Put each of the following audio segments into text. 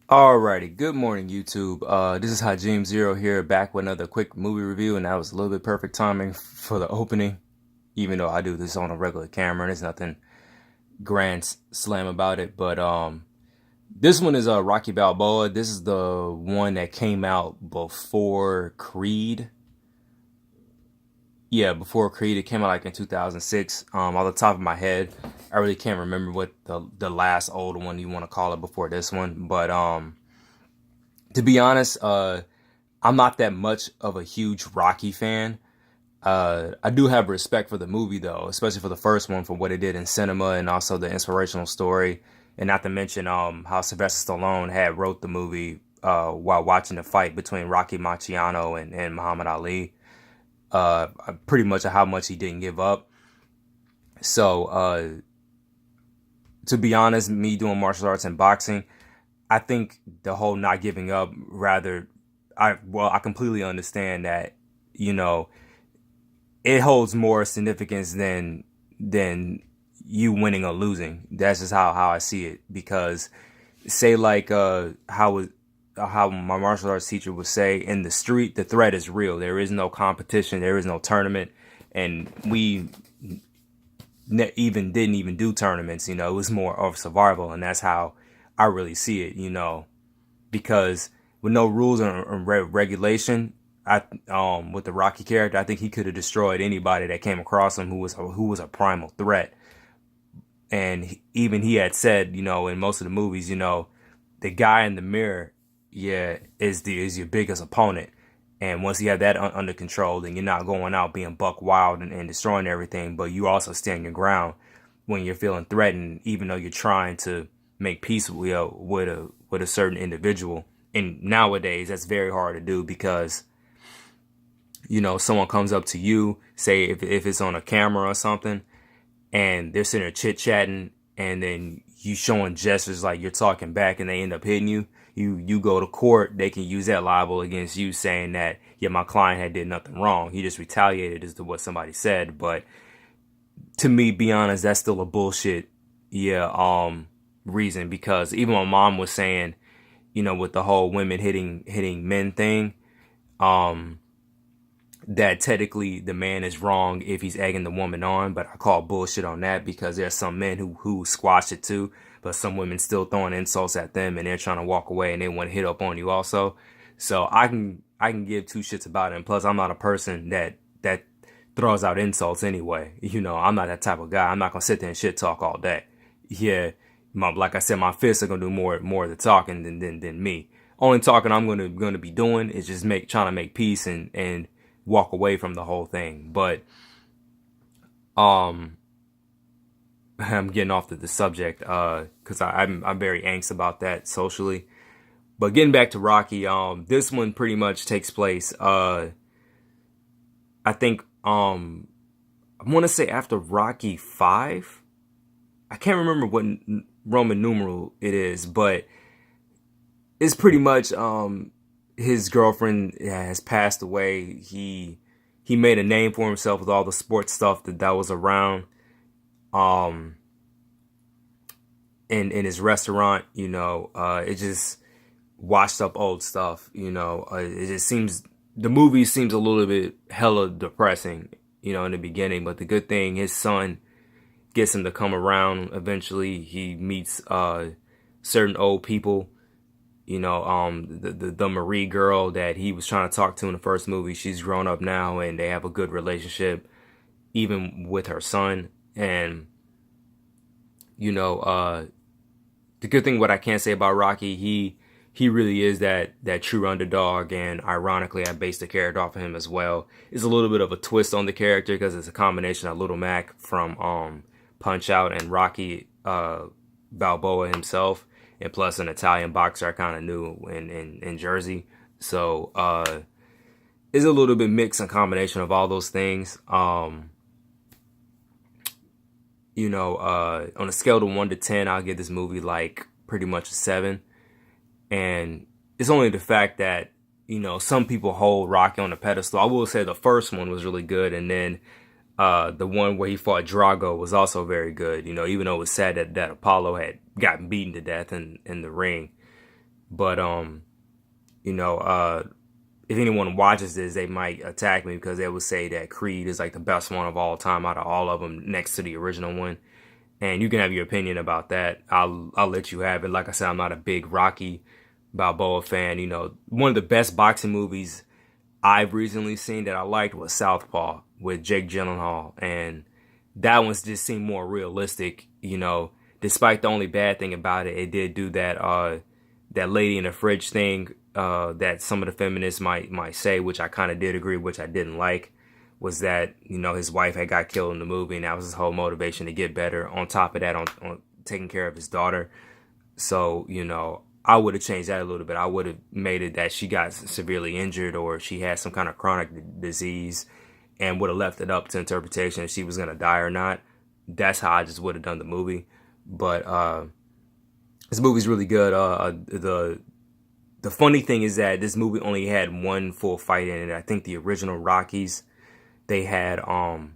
Alrighty, good morning YouTube. This is Hajim Zero here, back with another quick movie review, and that was a little bit perfect timing for the opening, even though I do this on a regular camera, and there's nothing grand slam about it. But this one is Rocky Balboa. This is the one that came out before Creed. Yeah, before Creed, it came out like in 2006. Off the top of my head, I really can't remember what the last old one you want to call it before this one. But to be honest, I'm not that much of a huge Rocky fan. I do have respect for the movie though, especially for the first one, for what it did in cinema and also the inspirational story, and not to mention how Sylvester Stallone had wrote the movie while watching the fight between Rocky Marciano and Muhammad Ali. Pretty much how much he didn't give up. So, to be honest, me doing martial arts and boxing, I think the whole not giving up, rather, I completely understand that, you know, it holds more significance than you winning or losing. That's just how I see it. Because say like how my martial arts teacher would say, in the street, the threat is real. There is no competition. There is no tournament. And we even didn't even do tournaments. You know, it was more of survival. And that's how I really see it, you know, because with no rules and regulation, with the Rocky character, I think he could have destroyed anybody that came across him who was a primal threat. And even he had said, you know, in most of the movies, you know, the guy in the mirror, yeah, is your biggest opponent. And once you have that under control, then you're not going out being buck wild and destroying everything, but you also stand your ground when you're feeling threatened, even though you're trying to make peace with a certain individual. And nowadays, that's very hard to do because, you know, someone comes up to you, say if it's on a camera or something, and they're sitting there chit-chatting, and then you showing gestures like you're talking back, and they end up hitting you. You go to court, they can use that libel against you, saying that, yeah, my client had did nothing wrong. He just retaliated as to what somebody said. But to me, be honest, that's still a bullshit, reason. Because even my mom was saying, you know, with the whole women hitting men thing, that technically the man is wrong if he's egging the woman on, but I call bullshit on that, because there's some men who squash it too, but some women still throwing insults at them and they're trying to walk away and they want to hit up on you also. So I can give two shits about it. And plus, I'm not a person that throws out insults anyway. You know, I'm not that type of guy. I'm not gonna sit there and shit talk all day. Yeah, like I said, my fists are gonna do more of the talking than me. Only talking I'm gonna be doing is just trying to make peace and walk away from the whole thing. But I'm getting off the subject because I'm very anxious about that socially. But getting back to Rocky, this one pretty much takes place I think I want to say after Rocky 5. I can't remember what Roman numeral it is, but it's pretty much his girlfriend has passed away. He made a name for himself with all the sports stuff that was around. In his restaurant, you know, it just washed up old stuff. You know, it just seems the movie seems a little bit hella depressing, you know, in the beginning. But the good thing, his son gets him to come around. Eventually, he meets certain old people. You know, the Marie girl that he was trying to talk to in the first movie, she's grown up now and they have a good relationship, even with her son. And, you know, the good thing, what I can say about Rocky, he really is that true underdog. And ironically, I based the character off of him as well. It's a little bit of a twist on the character because it's a combination of Little Mac from Punch Out and Rocky Balboa himself. And plus an Italian boxer I kind of knew in Jersey. So it's a little bit mixed, a combination of all those things. You know, on a scale of 1 to 10, I'll give this movie like pretty much a 7. And it's only the fact that, you know, some people hold Rocky on a pedestal. I will say the first one was really good. And then the one where he fought Drago was also very good. You know, even though it was sad that Apollo had gotten beaten to death in the ring. But you know, if anyone watches this, they might attack me because they would say that Creed is like the best one of all time out of all of them, next to the original one. And you can have your opinion about that. I'll let you have it. Like I said, I'm not a big Rocky Balboa fan. You know, one of the best boxing movies I've recently seen that I liked was Southpaw with Jake Gyllenhaal, and that one just seemed more realistic. You know, despite the only bad thing about it, it did do that lady in the fridge thing that some of the feminists might say, which I kind of did agree, which I didn't like, was that, you know, his wife had got killed in the movie, and that was his whole motivation to get better. On top of that, on taking care of his daughter. So, you know, I would have changed that a little bit. I would have made it that she got severely injured or she had some kind of chronic disease, and would have left it up to interpretation if she was going to die or not. That's how I just would have done the movie. But this movie's really good. The funny thing is that this movie only had one full fight in it. I think the original Rockies, they had at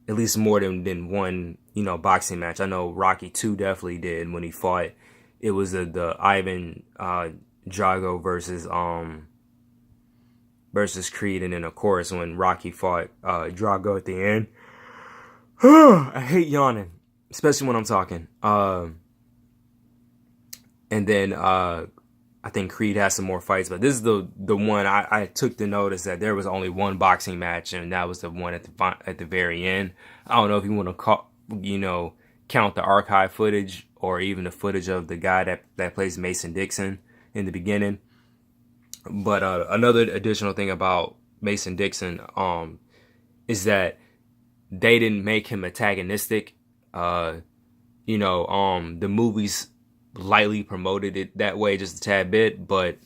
least more than one, you know, boxing match. I know Rocky 2 definitely did when he fought. It was the Ivan Drago versus Creed, and then of course when Rocky fought Drago at the end. I hate yawning, especially when I'm talking. And then I think Creed has some more fights, but this is the one I took to notice that there was only one boxing match, and that was the one at the very end. I don't know if you want to count the archive footage or even the footage of the guy that plays Mason Dixon in the beginning. But another additional thing about Mason Dixon is that they didn't make him antagonistic. The movies lightly promoted it that way just a tad bit, but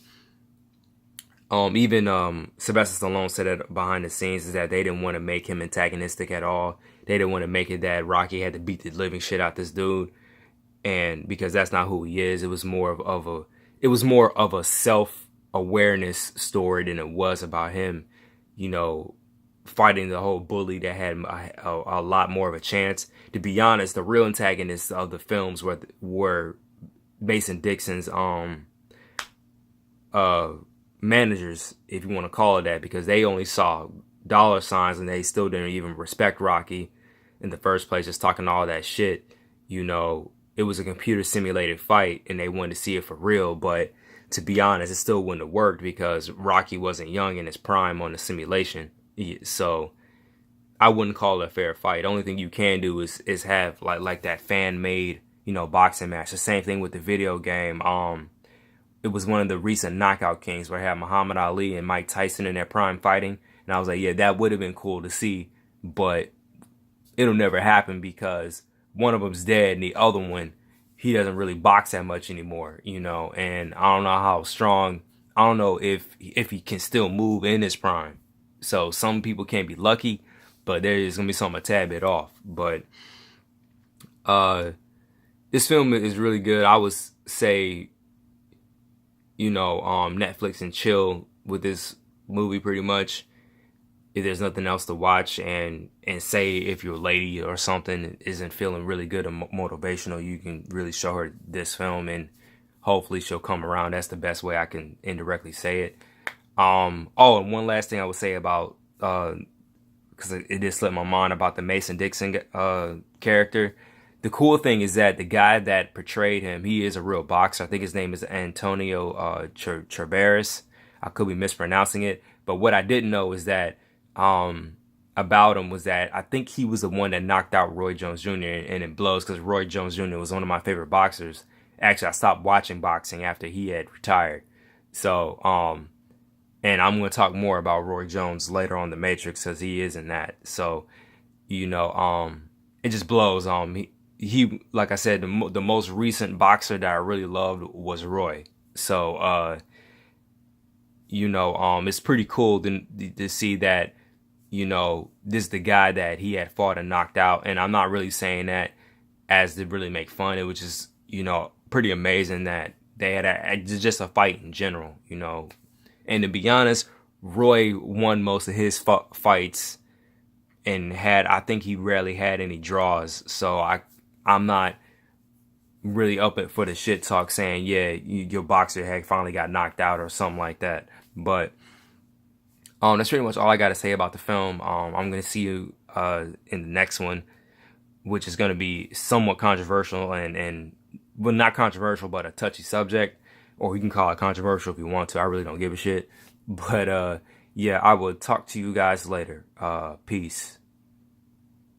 even Sylvester Stallone said that behind the scenes is that they didn't want to make him antagonistic at all. They didn't want to make it that Rocky had to beat the living shit out this dude, and because that's not who he is. It was more of a self-awareness story than it was about him, you know, fighting the whole bully that had a lot more of a chance. To be honest, the real antagonists of the films were Mason Dixon's managers, if you want to call it that, because they only saw dollar signs and they still didn't even respect Rocky in the first place, just talking all that shit. You know, it was a computer simulated fight and they wanted to see it for real, but to be honest, it still wouldn't have worked because Rocky wasn't young in his prime on the simulation. So I wouldn't call it a fair fight. The only thing you can do is have like that fan made, you know, boxing match. The same thing with the video game. It was one of the recent Knockout Kings where I had Muhammad Ali and Mike Tyson in their prime fighting, and I was like, yeah, that would have been cool to see, but it'll never happen because one of them's dead and the other one, he doesn't really box that much anymore, you know. And I don't know how strong. I don't know if he can still move in his prime. So some people can't be lucky, but there is gonna be something a tad bit off. But this film is really good. I would say, you know, Netflix and chill with this movie pretty much. If there's nothing else to watch, and say if your lady or something isn't feeling really good or motivational, you can really show her this film and hopefully she'll come around. That's the best way I can indirectly say it. And one last thing I would say about, because it did slip my mind about the Mason Dixon character. The cool thing is that the guy that portrayed him, he is a real boxer. I think his name is Antonio Cerveris. I could be mispronouncing it, but what I didn't know is that about him was that I think he was the one that knocked out Roy Jones Jr. and it blows because Roy Jones Jr. was one of my favorite boxers. Actually, I stopped watching boxing after he had retired. So, and I'm going to talk more about Roy Jones later on The Matrix because he is in that. So, you know, it just blows. He like I said, the most recent boxer that I really loved was Roy. So, you know, it's pretty cool to see that, you know, this is the guy that he had fought and knocked out. And I'm not really saying that as to really make fun. It was just, you know, pretty amazing that they had just a fight in general, you know. And to be honest, Roy won most of his fights and I think he rarely had any draws. So I'm not really up it for the shit talk, saying, yeah, your boxer had finally got knocked out or something like that. But that's pretty much all I got to say about the film. I'm gonna see you in the next one, which is gonna be somewhat controversial and well, not controversial, but a touchy subject, or you can call it controversial if you want to. I really don't give a shit. But yeah, I will talk to you guys later. Peace.